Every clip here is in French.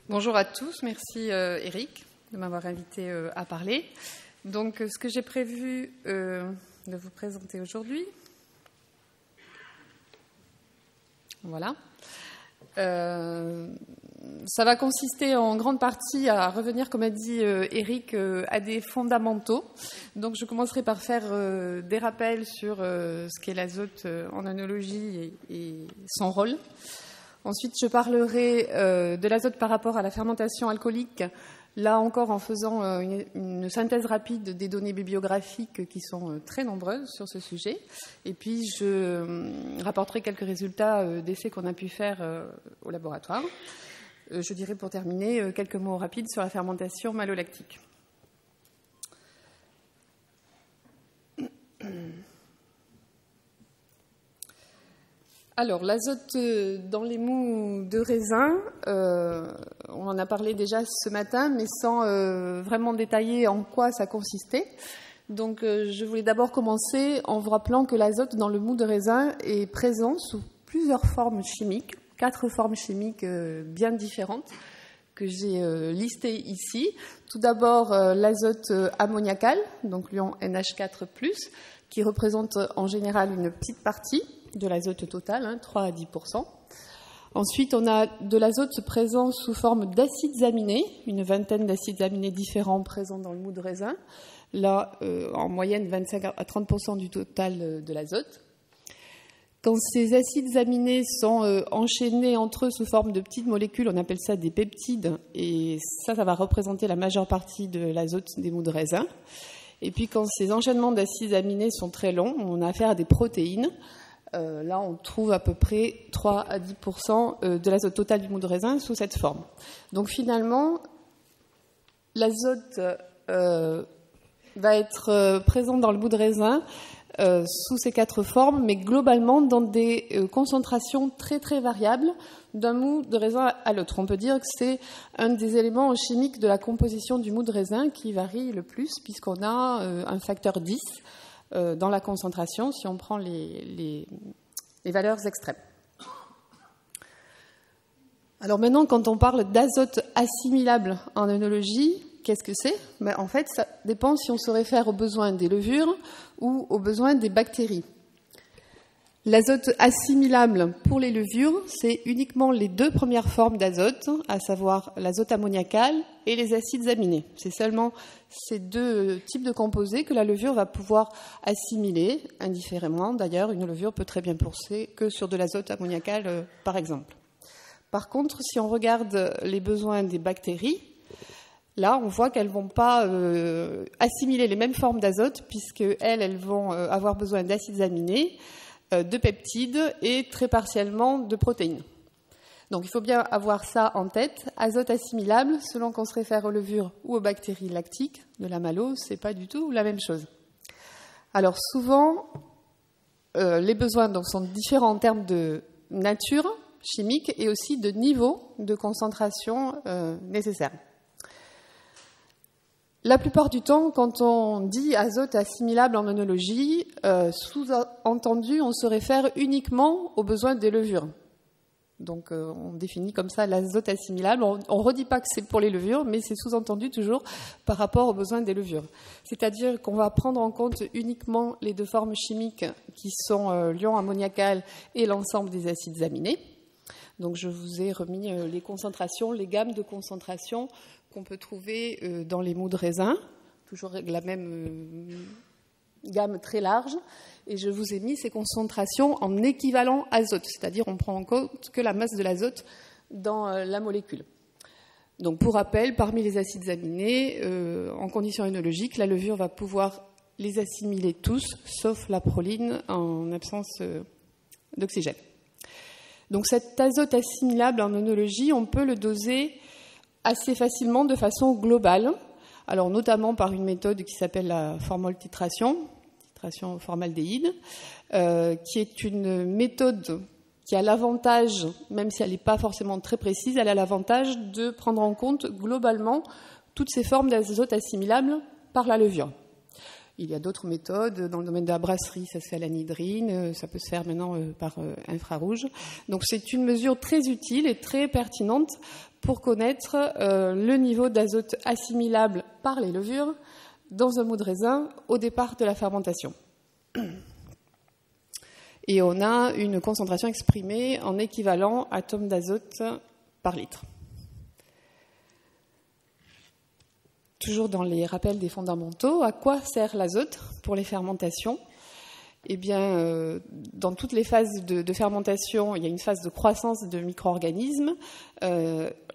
Bonjour à tous, merci Eric de m'avoir invité à parler. Donc ce que j'ai prévu de vous présenter aujourd'hui, voilà. Ça va consister en grande partie à revenir, comme a dit Eric, à des fondamentaux. Donc je commencerai par faire des rappels sur ce qu'est l'azote en œnologie et son rôle. Ensuite, je parlerai de l'azote par rapport à la fermentation alcoolique, là encore en faisant une synthèse rapide des données bibliographiques qui sont très nombreuses sur ce sujet. Et puis, je rapporterai quelques résultats d'essais qu'on a pu faire au laboratoire. Je dirai pour terminer quelques mots rapides sur la fermentation malolactique. Alors, l'azote dans les mous de raisin, on en a parlé déjà ce matin, mais sans vraiment détailler en quoi ça consistait. Donc, je voulais d'abord commencer en vous rappelant que l'azote dans le mou de raisin est présent sous plusieurs formes chimiques, 4 formes chimiques bien différentes que j'ai listées ici. Tout d'abord, l'azote ammoniacal, donc l'ion NH4+, qui représente en général une petite partie de l'azote total, 3 à 10%. Ensuite, on a de l'azote présent sous forme d'acides aminés, une vingtaine d'acides aminés différents présents dans le mou de raisin. Là, en moyenne, 25 à 30% du total de l'azote. Quand ces acides aminés sont enchaînés entre eux sous forme de petites molécules, on appelle ça des peptides, et ça va représenter la majeure partie de l'azote des mous de raisin. Et puis, quand ces enchaînements d'acides aminés sont très longs, on a affaire à des protéines. Là, on trouve à peu près 3 à 10% de l'azote total du mou de raisin sous cette forme. Donc finalement, l'azote va être présent dans le mou de raisin sous ces 4 formes, mais globalement dans des concentrations très très variables d'un mou de raisin à l'autre. On peut dire que c'est un des éléments chimiques de la composition du mou de raisin qui varie le plus, puisqu'on a un facteur 10 dans la concentration, si on prend les valeurs extrêmes. Alors maintenant, quand on parle d'azote assimilable en œnologie, qu'est-ce que c'est ? En fait, ça dépend si on se réfère aux besoins des levures ou aux besoins des bactéries. L'azote assimilable pour les levures, c'est uniquement les 2 premières formes d'azote, à savoir l'azote ammoniacal et les acides aminés. C'est seulement ces 2 types de composés que la levure va pouvoir assimiler indifféremment. D'ailleurs, une levure peut très bien pousser que sur de l'azote ammoniacal, par exemple. Par contre, si on regarde les besoins des bactéries, là, on voit qu'elles ne vont pas assimiler les mêmes formes d'azote, puisqu'elles vont avoir besoin d'acides aminés, de peptides et très partiellement de protéines. Donc il faut bien avoir ça en tête. Azote assimilable, selon qu'on se réfère aux levures ou aux bactéries lactiques de la malo, c'est pas du tout la même chose. Alors souvent, les besoins donc, sont différents en termes de nature chimique et aussi de niveau de concentration nécessaire. La plupart du temps, quand on dit azote assimilable en œnologie, sous-entendu, on se réfère uniquement aux besoins des levures. Donc, on définit comme ça l'azote assimilable. On ne redit pas que c'est pour les levures, mais c'est sous-entendu toujours par rapport aux besoins des levures. C'est-à-dire qu'on va prendre en compte uniquement les 2 formes chimiques qui sont l'ion ammoniacal et l'ensemble des acides aminés. Donc, je vous ai remis les concentrations, les gammes de concentration qu'on peut trouver dans les mous de raisin, toujours la même gamme très large, et je vous ai mis ces concentrations en équivalent azote, c'est-à-dire on prend en compte que la masse de l'azote dans la molécule. Donc pour rappel, parmi les acides aminés, en conditions œnologiques, la levure va pouvoir les assimiler tous, sauf la proline en absence d'oxygène. Donc cet azote assimilable en œnologie, on peut le doser assez facilement de façon globale, alors notamment par une méthode qui s'appelle la formol-titration au formaldéhyde, qui est une méthode qui a l'avantage, même si elle n'est pas forcément très précise, elle a l'avantage de prendre en compte globalement toutes ces formes d'azote assimilables par la levure. Il y a d'autres méthodes. Dans le domaine de la brasserie, ça se fait à l'anhydrine, ça peut se faire maintenant par infrarouge. Donc c'est une mesure très utile et très pertinente pour connaître le niveau d'azote assimilable par les levures dans un mou de raisin au départ de la fermentation. Et on a une concentration exprimée en équivalent atomes d'azote par litre. Toujours dans les rappels des fondamentaux, à quoi sert l'azote pour les fermentations ? Eh bien, dans toutes les phases de fermentation, il y a une phase de croissance de micro-organismes.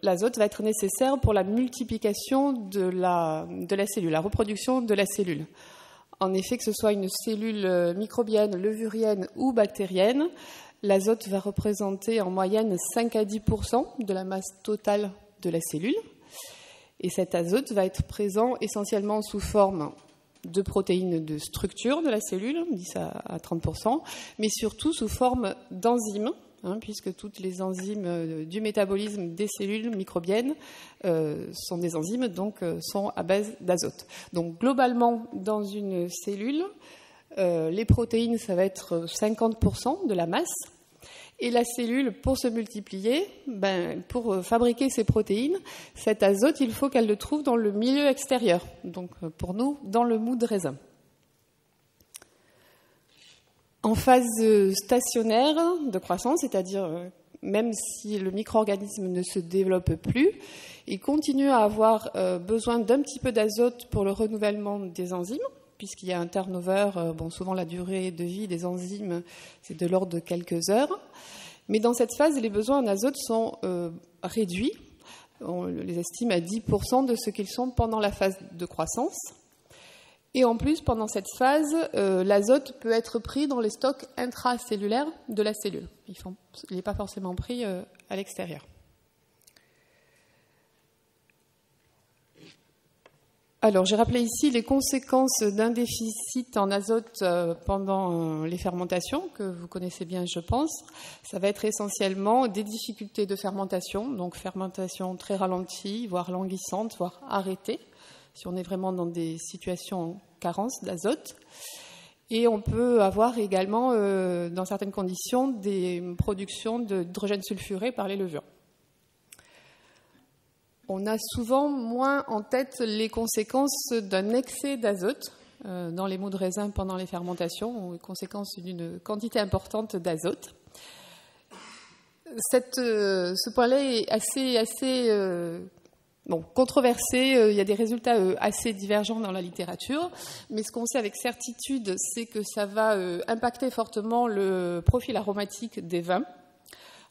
L'azote va être nécessaire pour la multiplication de la cellule, la reproduction de la cellule. En effet, que ce soit une cellule microbienne, levurienne ou bactérienne, l'azote va représenter en moyenne 5 à 10% de la masse totale de la cellule. Et cet azote va être présent essentiellement sous forme de protéines de structure de la cellule, 10 à 30%, mais surtout sous forme d'enzymes, puisque toutes les enzymes du métabolisme des cellules microbiennes sont des enzymes, donc sont à base d'azote. Donc globalement, dans une cellule, les protéines, ça va être 50% de la masse, et la cellule, pour se multiplier, pour fabriquer ces protéines, cet azote, il faut qu'elle le trouve dans le milieu extérieur, donc pour nous, dans le mou de raisin. En phase stationnaire de croissance, c'est-à-dire même si le micro-organisme ne se développe plus, il continue à avoir besoin d'un petit peu d'azote pour le renouvellement des enzymes, puisqu'il y a un turnover, souvent la durée de vie des enzymes, c'est de l'ordre de quelques heures. Mais dans cette phase, les besoins en azote sont réduits. On les estime à 10% de ce qu'ils sont pendant la phase de croissance. Et en plus, pendant cette phase, l'azote peut être pris dans les stocks intracellulaires de la cellule. Il n'est pas forcément pris à l'extérieur. Alors, j'ai rappelé ici les conséquences d'un déficit en azote pendant les fermentations, que vous connaissez bien, je pense. Ça va être essentiellement des difficultés de fermentation, donc fermentation très ralentie, voire languissante, voire arrêtée, si on est vraiment dans des situations en carence d'azote. Et on peut avoir également, dans certaines conditions, des productions d'hydrogène sulfuré par les levures. On a souvent moins en tête les conséquences d'un excès d'azote dans les mous de raisin pendant les fermentations, ou les conséquences d'une quantité importante d'azote. Ce point-là est assez controversé. Il y a des résultats assez divergents dans la littérature, mais ce qu'on sait avec certitude, c'est que ça va impacter fortement le profil aromatique des vins.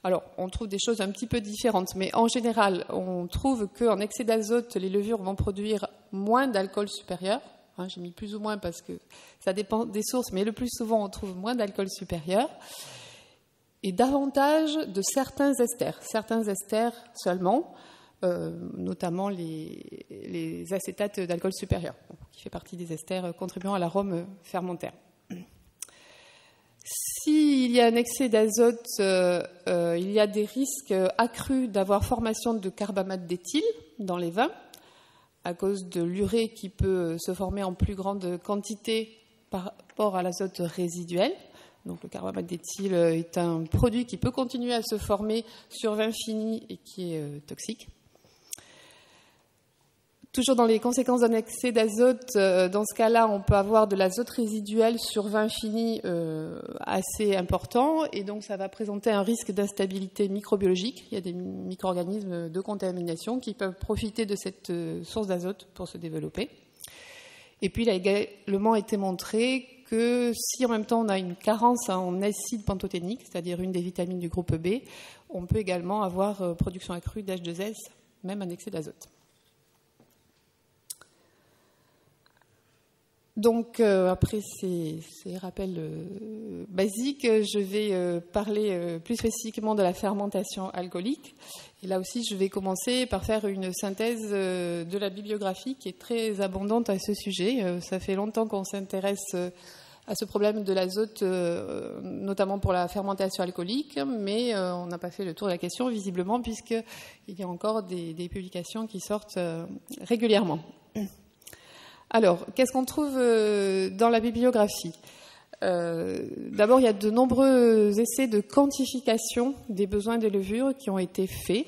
Alors, on trouve des choses un petit peu différentes, mais en général, on trouve qu'en excès d'azote, les levures vont produire moins d'alcool supérieur. J'ai mis plus ou moins parce que ça dépend des sources, mais le plus souvent, on trouve moins d'alcool supérieur. Et davantage de certains esters seulement, notamment les acétates d'alcool supérieur, qui fait partie des esters contribuant à l'arôme fermentaire. S'il y a un excès d'azote, il y a des risques accrus d'avoir formation de carbamate d'éthyle dans les vins, à cause de l'urée qui peut se former en plus grande quantité par rapport à l'azote résiduel. Donc le carbamate d'éthyle est un produit qui peut continuer à se former sur vin fini et qui est toxique. Toujours dans les conséquences d'un excès d'azote, dans ce cas-là, on peut avoir de l'azote résiduel sur vin fini assez important, et donc ça va présenter un risque d'instabilité microbiologique. Il y a des micro-organismes de contamination qui peuvent profiter de cette source d'azote pour se développer. Et puis il a également été montré que si en même temps on a une carence en acide pantothénique, c'est-à-dire une des vitamines du groupe B, on peut également avoir production accrue d'H2S, même un excès d'azote. Donc, après ces rappels basiques, je vais parler plus spécifiquement de la fermentation alcoolique. Et là aussi, je vais commencer par faire une synthèse de la bibliographie qui est très abondante à ce sujet. Ça fait longtemps qu'on s'intéresse à ce problème de l'azote, notamment pour la fermentation alcoolique, mais on n'a pas fait le tour de la question, visiblement, puisqu'il y a encore des publications qui sortent régulièrement. Alors, qu'est-ce qu'on trouve dans la bibliographie ? D'abord, il y a de nombreux essais de quantification des besoins des levures qui ont été faits.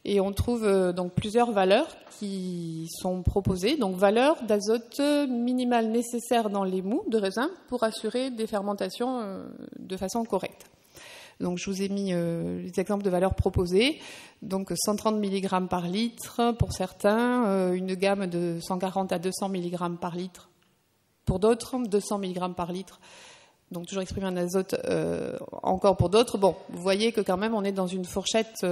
Et on trouve donc plusieurs valeurs qui sont proposées. Donc valeurs d'azote minimale nécessaires dans les mous de raisin pour assurer des fermentations de façon correcte. Donc je vous ai mis les exemples de valeurs proposées. Donc 130 mg par litre pour certains, une gamme de 140 à 200 mg par litre pour d'autres, 200 mg par litre. Donc toujours exprimé en azote encore pour d'autres. Bon, vous voyez que quand même on est dans une fourchette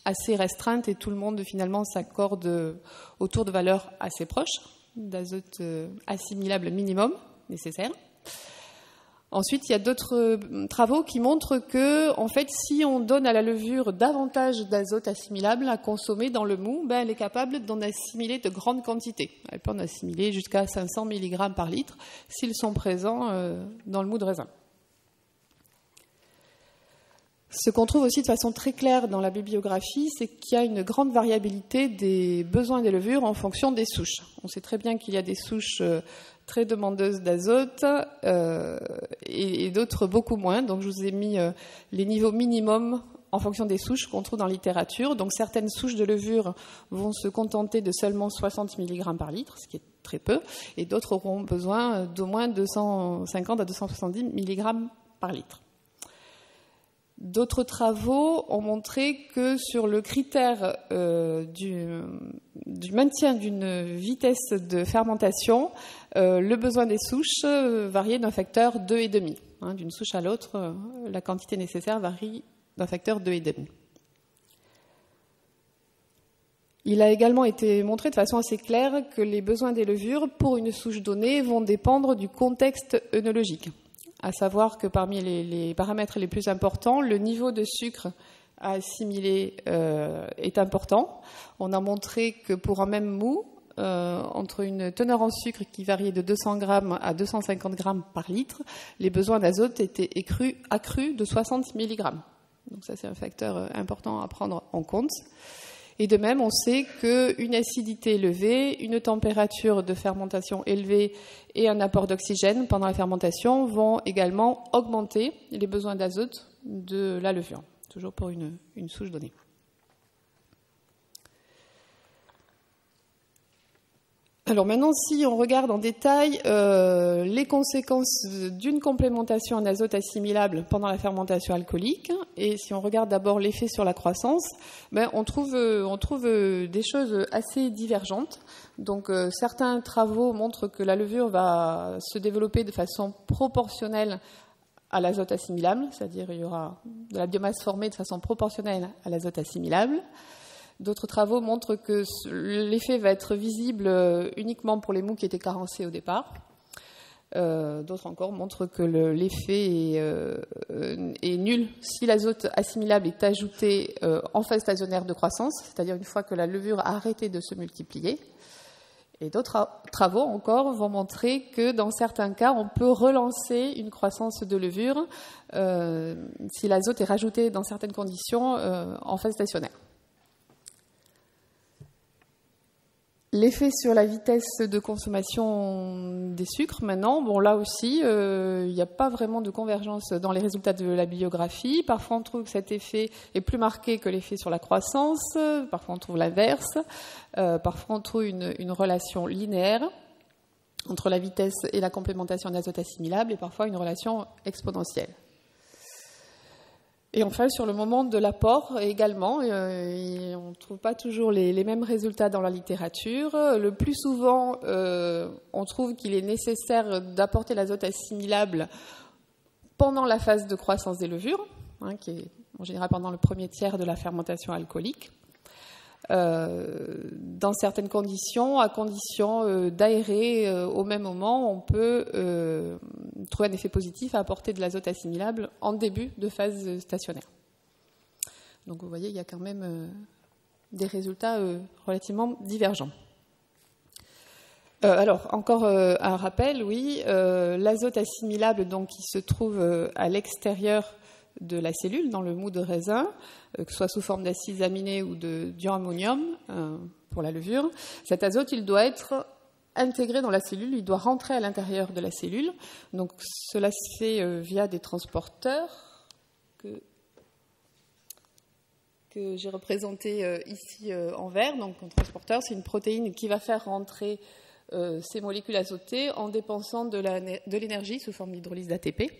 assez restreinte et tout le monde finalement s'accorde autour de valeurs assez proches d'azote assimilable minimum nécessaire. Ensuite, il y a d'autres travaux qui montrent que, en fait, si on donne à la levure davantage d'azote assimilable à consommer dans le mou, elle est capable d'en assimiler de grandes quantités. Elle peut en assimiler jusqu'à 500 mg par litre s'ils sont présents dans le mou de raisin. Ce qu'on trouve aussi de façon très claire dans la bibliographie, c'est qu'il y a une grande variabilité des besoins des levures en fonction des souches. On sait très bien qu'il y a des souches très demandeuses d'azote et d'autres beaucoup moins. Donc je vous ai mis les niveaux minimums en fonction des souches qu'on trouve dans la littérature. Donc certaines souches de levure vont se contenter de seulement 60 mg par litre, ce qui est très peu, et d'autres auront besoin d'au moins 250 à 270 mg par litre. D'autres travaux ont montré que sur le critère du maintien d'une vitesse de fermentation, le besoin des souches variait d'un facteur 2,5. D'une souche à l'autre, la quantité nécessaire varie d'un facteur 2,5. Il a également été montré de façon assez claire que les besoins des levures pour une souche donnée vont dépendre du contexte œnologique. À savoir que parmi les paramètres les plus importants, le niveau de sucre à assimiler est important. On a montré que pour un même mou, entre une teneur en sucre qui variait de 200 g à 250 g par litre, les besoins d'azote étaient accrus de 60 mg. Donc ça, c'est un facteur important à prendre en compte. Et de même, on sait qu'une acidité élevée, une température de fermentation élevée et un apport d'oxygène pendant la fermentation vont également augmenter les besoins d'azote de la levure, toujours pour une souche donnée. Alors maintenant, si on regarde en détail les conséquences d'une complémentation en azote assimilable pendant la fermentation alcoolique, et si on regarde d'abord l'effet sur la croissance, on trouve des choses assez divergentes. Donc certains travaux montrent que la levure va se développer de façon proportionnelle à l'azote assimilable, c'est-à-dire il y aura de la biomasse formée de façon proportionnelle à l'azote assimilable. D'autres travaux montrent que l'effet va être visible uniquement pour les mous qui étaient carencés au départ. D'autres encore montrent que l'effet est nul si l'azote assimilable est ajouté en phase stationnaire de croissance, c'est-à-dire une fois que la levure a arrêté de se multiplier. Et d'autres travaux encore vont montrer que dans certains cas, on peut relancer une croissance de levure si l'azote est rajouté dans certaines conditions en phase stationnaire. L'effet sur la vitesse de consommation des sucres, maintenant, là aussi, il n'y a pas vraiment de convergence dans les résultats de la bibliographie. Parfois, on trouve que cet effet est plus marqué que l'effet sur la croissance. Parfois, on trouve l'inverse. Parfois, on trouve une relation linéaire entre la vitesse et la complémentation d'azote assimilable, et parfois une relation exponentielle. Et enfin, sur le moment de l'apport également, on ne trouve pas toujours les mêmes résultats dans la littérature. Le plus souvent, on trouve qu'il est nécessaire d'apporter l'azote assimilable pendant la phase de croissance des levures, qui est en général pendant le premier tiers de la fermentation alcoolique. Dans certaines conditions, à condition d'aérer au même moment, on peut trouver un effet positif à apporter de l'azote assimilable en début de phase stationnaire. Donc vous voyez, il y a quand même des résultats relativement divergents. Alors, encore un rappel, oui, l'azote assimilable donc, qui se trouve à l'extérieur de la cellule, dans le mou de raisin, que ce soit sous forme d'acides aminés ou de diammonium pour la levure. Cet azote, il doit être intégré dans la cellule, il doit rentrer à l'intérieur de la cellule. Donc cela se fait via des transporteurs que que j'ai représenté ici en vert. Donc, un transporteur, c'est une protéine qui va faire rentrer ces molécules azotées en dépensant de l'énergie sous forme d'hydrolyse d'ATP.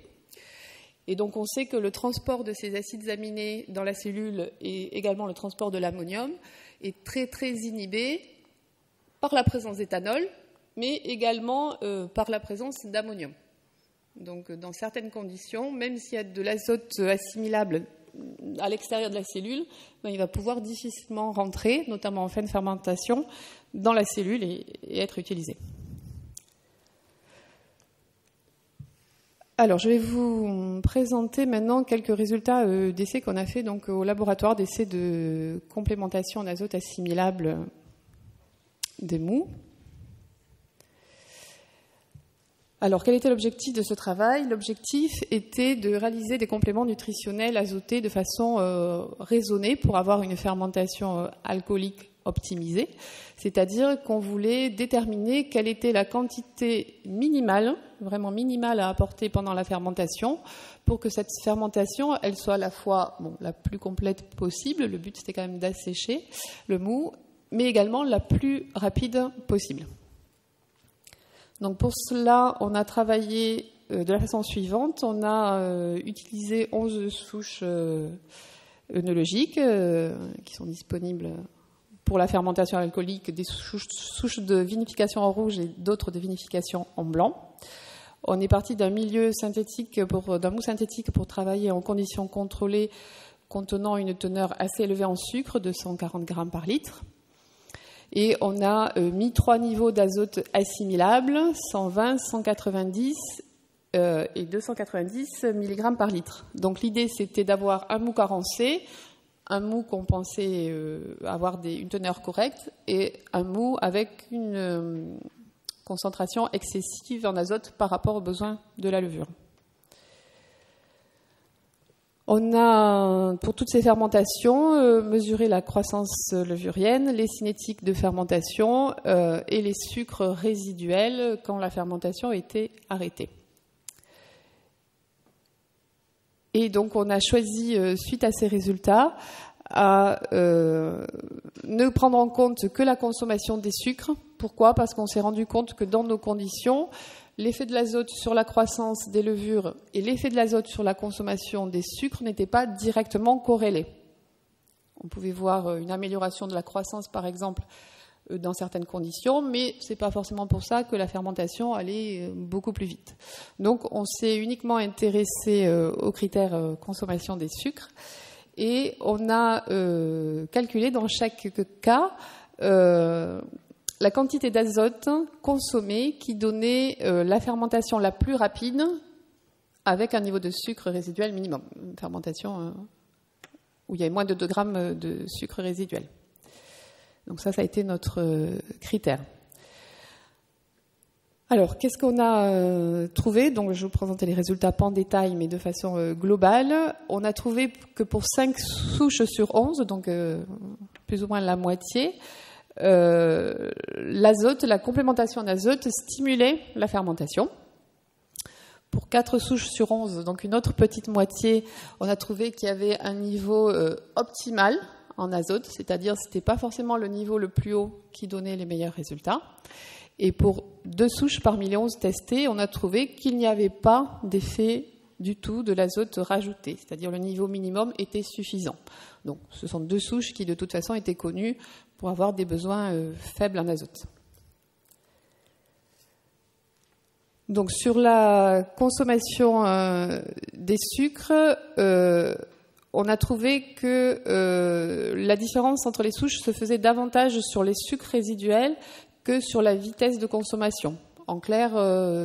Et donc, on sait que le transport de ces acides aminés dans la cellule et également le transport de l'ammonium est très, très inhibé par la présence d'éthanol, mais également par la présence d'ammonium. Donc, dans certaines conditions, même s'il y a de l'azote assimilable à l'extérieur de la cellule, il va pouvoir difficilement rentrer, notamment en fin de fermentation, dans la cellule et être utilisé. Alors, je vais vous présenter maintenant quelques résultats d'essais qu'on a fait donc, au laboratoire d'essais de complémentation en azote assimilable des mous. Alors, quel était l'objectif de ce travail? L'objectif était de réaliser des compléments nutritionnels azotés de façon raisonnée pour avoir une fermentation alcoolique optimisée, c'est-à-dire qu'on voulait déterminer quelle était la quantité minimale, vraiment minimale à apporter pendant la fermentation pour que cette fermentation, elle soit à la fois la plus complète possible, le but c'était quand même d'assécher le mou, mais également la plus rapide possible. Donc pour cela, on a travaillé de la façon suivante. On a utilisé 11 souches œnologiques qui sont disponibles pour la fermentation alcoolique, des souches de vinification en rouge et d'autres de vinification en blanc. On est parti d'un milieu synthétique, d'un mou synthétique pour travailler en conditions contrôlées contenant une teneur assez élevée en sucre de 140 grammes par litre. Et on a mis 3 niveaux d'azote assimilables, 120, 190 et 290 mg par litre. Donc l'idée, c'était d'avoir un mou carencé, un mou qu'on pensait avoir une teneur correcte, et un mou avec une concentration excessive en azote par rapport aux besoins de la levure. On a, pour toutes ces fermentations, mesuré la croissance levurienne, les cinétiques de fermentation et les sucres résiduels quand la fermentation était arrêtée. Et donc, on a choisi, suite à ces résultats, à ne prendre en compte que la consommation des sucres. Pourquoi? Parce qu'on s'est rendu compte que dans nos conditions, l'effet de l'azote sur la croissance des levures et l'effet de l'azote sur la consommation des sucres n'étaient pas directement corrélés. On pouvait voir une amélioration de la croissance, par exemple, dans certaines conditions, mais ce n'est pas forcément pour ça que la fermentation allait beaucoup plus vite. Donc, on s'est uniquement intéressé aux critères consommation des sucres et on a calculé dans chaque cas la quantité d'azote consommée qui donnait la fermentation la plus rapide avec un niveau de sucre résiduel minimum. Une fermentation où il y avait moins de 2 grammes de sucre résiduel. Donc ça a été notre critère. Alors, qu'est-ce qu'on a trouvé? Donc, je vais vous présenter les résultats pas en détail, mais de façon globale. On a trouvé que pour 5 souches sur 11, donc plus ou moins la moitié, l'azote, la complémentation en azote stimulait la fermentation. Pour 4 souches sur 11, donc une autre petite moitié, on a trouvé qu'il y avait un niveau optimal en azote, c'est-à-dire que ce n'était pas forcément le niveau le plus haut qui donnait les meilleurs résultats. Et pour 2 souches parmi les 11 testées, on a trouvé qu'il n'y avait pas d'effet du tout de l'azote rajouté, c'est-à-dire le niveau minimum était suffisant. Donc ce sont 2 souches qui de toute façon étaient connues pour avoir des besoins faibles en azote. Donc sur la consommation des sucres, on a trouvé que la différence entre les souches se faisait davantage sur les sucres résiduels que sur la vitesse de consommation. En clair,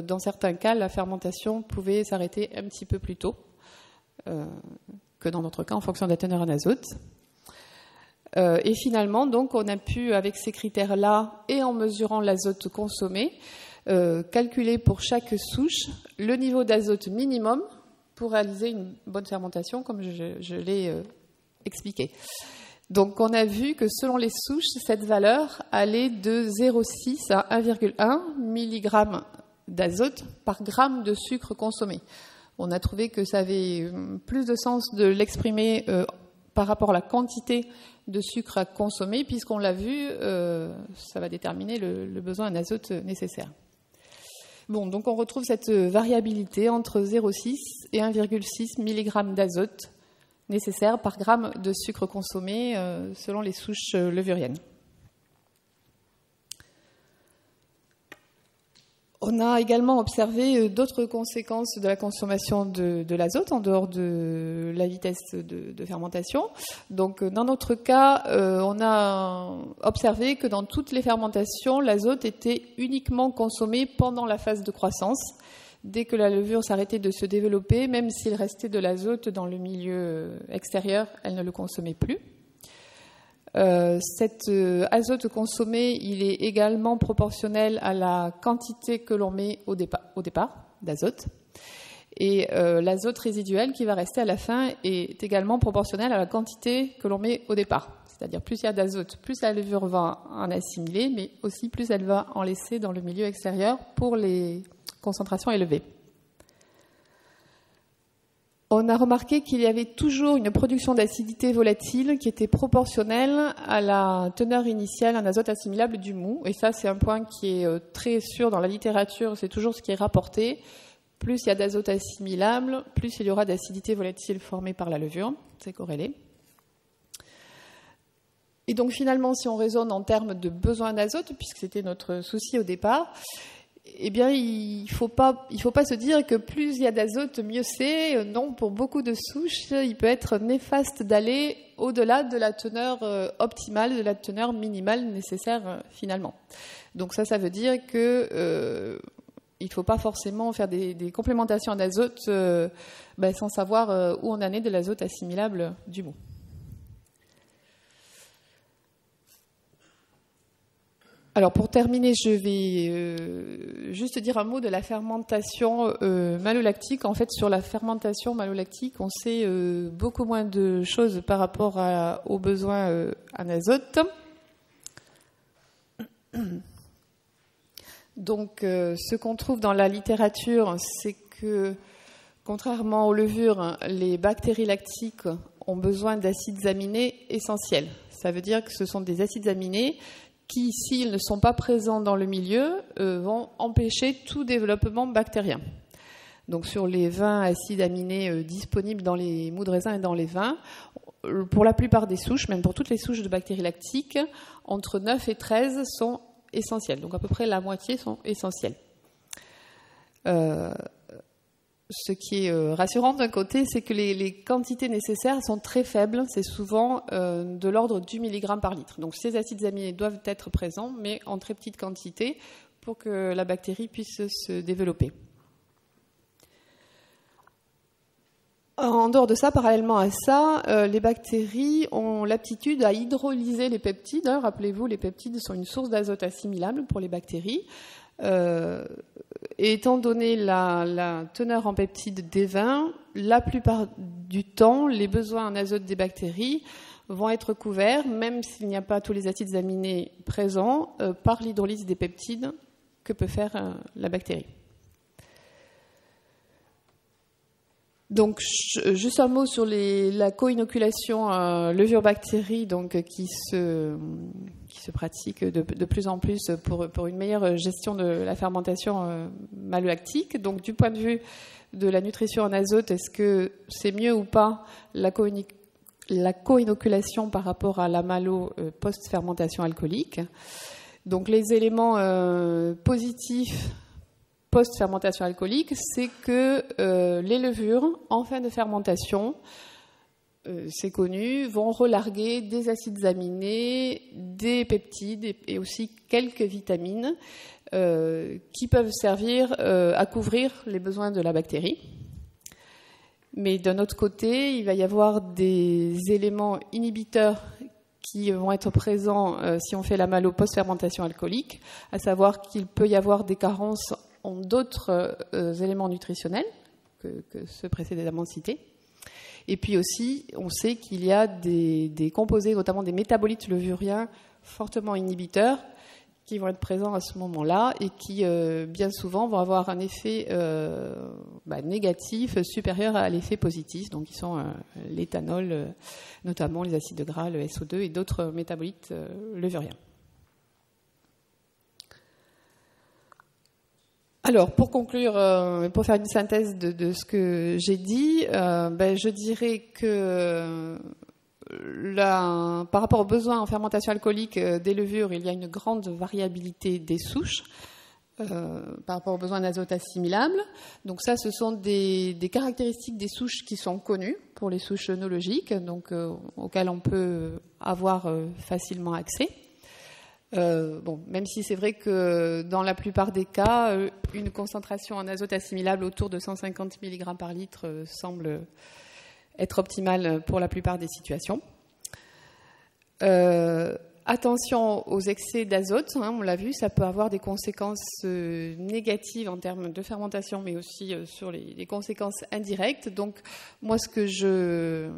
dans certains cas, la fermentation pouvait s'arrêter un petit peu plus tôt que dans notre cas, en fonction de la teneur en azote. Et finalement, donc, on a pu, avec ces critères-là, et en mesurant l'azote consommé, calculer pour chaque souche le niveau d'azote minimum pour réaliser une bonne fermentation, comme je l'ai expliqué. Donc, on a vu que selon les souches, cette valeur allait de 0,6 à 1,1 mg d'azote par gramme de sucre consommé. On a trouvé que ça avait plus de sens de l'exprimer par rapport à la quantité de sucre à consommer, puisqu'on l'a vu, ça va déterminer le besoin en azote nécessaire. Bon, donc on retrouve cette variabilité entre 0,6 et 1,6 mg d'azote nécessaire par gramme de sucre consommé selon les souches levuriennes. On a également observé d'autres conséquences de la consommation de l'azote en dehors de la vitesse de fermentation. Donc, dans notre cas, on a observé que dans toutes les fermentations, l'azote était uniquement consommé pendant la phase de croissance. Dès que la levure s'arrêtait de se développer, même s'il restait de l'azote dans le milieu extérieur, elle ne le consommait plus. Cet azote consommé, il est également proportionnel à la quantité que l'on met au départ d'azote. Et l'azote résiduel qui va rester à la fin est également proportionnel à la quantité que l'on met au départ. C'est-à-dire plus il y a d'azote, plus la levure va en assimiler, mais aussi plus elle va en laisser dans le milieu extérieur pour les concentrations élevées. On a remarqué qu'il y avait toujours une production d'acidité volatile qui était proportionnelle à la teneur initiale en azote assimilable du mou. Et ça, c'est un point qui est très sûr dans la littérature, c'est toujours ce qui est rapporté. Plus il y a d'azote assimilable, plus il y aura d'acidité volatile formée par la levure. C'est corrélé. Et donc finalement, si on raisonne en termes de besoin d'azote, puisque c'était notre souci au départ, eh bien, il faut pas se dire que plus il y a d'azote, mieux c'est. Non, pour beaucoup de souches, il peut être néfaste d'aller au-delà de la teneur optimale, de la teneur minimale nécessaire finalement. Donc ça veut dire que il ne faut pas forcément faire des complémentations d'azote sans savoir où on en est de l'azote assimilable du mou. Alors pour terminer, je vais juste dire un mot de la fermentation malolactique. En fait, sur la fermentation malolactique, on sait beaucoup moins de choses par rapport aux besoins en azote. Donc ce qu'on trouve dans la littérature, c'est que contrairement aux levures, les bactéries lactiques ont besoin d'acides aminés essentiels. Ça veut dire que ce sont des acides aminés qui, s'ils ne sont pas présents dans le milieu, vont empêcher tout développement bactérien. Donc sur les 20 acides aminés disponibles dans les mous de raisin et dans les vins, pour la plupart des souches, même pour toutes les souches de bactéries lactiques, entre 9 et 13 sont essentiels. Donc à peu près la moitié sont essentiels. Ce qui est rassurant d'un côté, c'est que les quantités nécessaires sont très faibles. C'est souvent de l'ordre du milligramme par litre. Donc ces acides aminés doivent être présents, mais en très petite quantité pour que la bactérie puisse se développer. En dehors de ça, parallèlement à ça, les bactéries ont l'aptitude à hydrolyser les peptides. Rappelez-vous, les peptides sont une source d'azote assimilable pour les bactéries. Et étant donné la teneur en peptides des vins, la plupart du temps, les besoins en azote des bactéries vont être couverts, même s'il n'y a pas tous les acides aminés présents, par l'hydrolyse des peptides que peut faire la bactérie. Donc, juste un mot sur la co-inoculation levure-bactérie, donc qui se pratique de plus en plus pour une meilleure gestion de la fermentation malolactique. Donc, du point de vue de la nutrition en azote, est-ce que c'est mieux ou pas la co-inoculation par rapport à la malo post-fermentation alcoolique? Donc, les éléments positifs post-fermentation alcoolique, c'est que les levures, en fin de fermentation, c'est connu, vont relarguer des acides aminés, des peptides et aussi quelques vitamines qui peuvent servir à couvrir les besoins de la bactérie. Mais d'un autre côté, il va y avoir des éléments inhibiteurs qui vont être présents si on fait la malo post-fermentation alcoolique, à savoir qu'il peut y avoir des carences en d'autres éléments nutritionnels que ceux précédemment cités. Et puis aussi, on sait qu'il y a des composés, notamment des métabolites levuriens fortement inhibiteurs, qui vont être présents à ce moment-là et qui, bien souvent, vont avoir un effet négatif supérieur à l'effet positif. Donc, ils sont l'éthanol, notamment les acides gras, le SO2 et d'autres métabolites levuriens. Alors, pour conclure, pour faire une synthèse de ce que j'ai dit, je dirais que par rapport aux besoins en fermentation alcoolique des levures, il y a une grande variabilité des souches par rapport aux besoins d'azote assimilables. Donc ça, ce sont des caractéristiques des souches qui sont connues pour les souches œnologiques, donc auxquelles on peut avoir facilement accès. Même si c'est vrai que dans la plupart des cas, une concentration en azote assimilable autour de 150 mg par litre semble être optimale pour la plupart des situations. Attention aux excès d'azote, on l'a vu, ça peut avoir des conséquences négatives en termes de fermentation, mais aussi sur les conséquences indirectes. Donc, moi, ce que je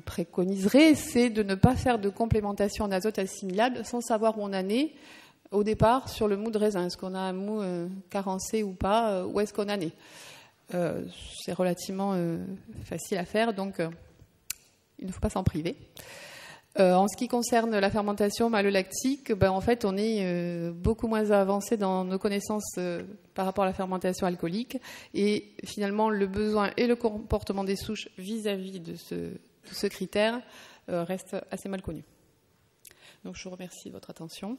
préconiserais, c'est de ne pas faire de complémentation en azote assimilable sans savoir où on en est au départ sur le mou de raisin. Est-ce qu'on a un mou carencé ou pas, où est-ce qu'on en est? C'est relativement facile à faire, donc il ne faut pas s'en priver. En ce qui concerne la fermentation malolactique, en fait, on est beaucoup moins avancé dans nos connaissances par rapport à la fermentation alcoolique. Et finalement, le besoin et le comportement des souches vis-à-vis de ce critère restent assez mal connus. Donc, je vous remercie de votre attention.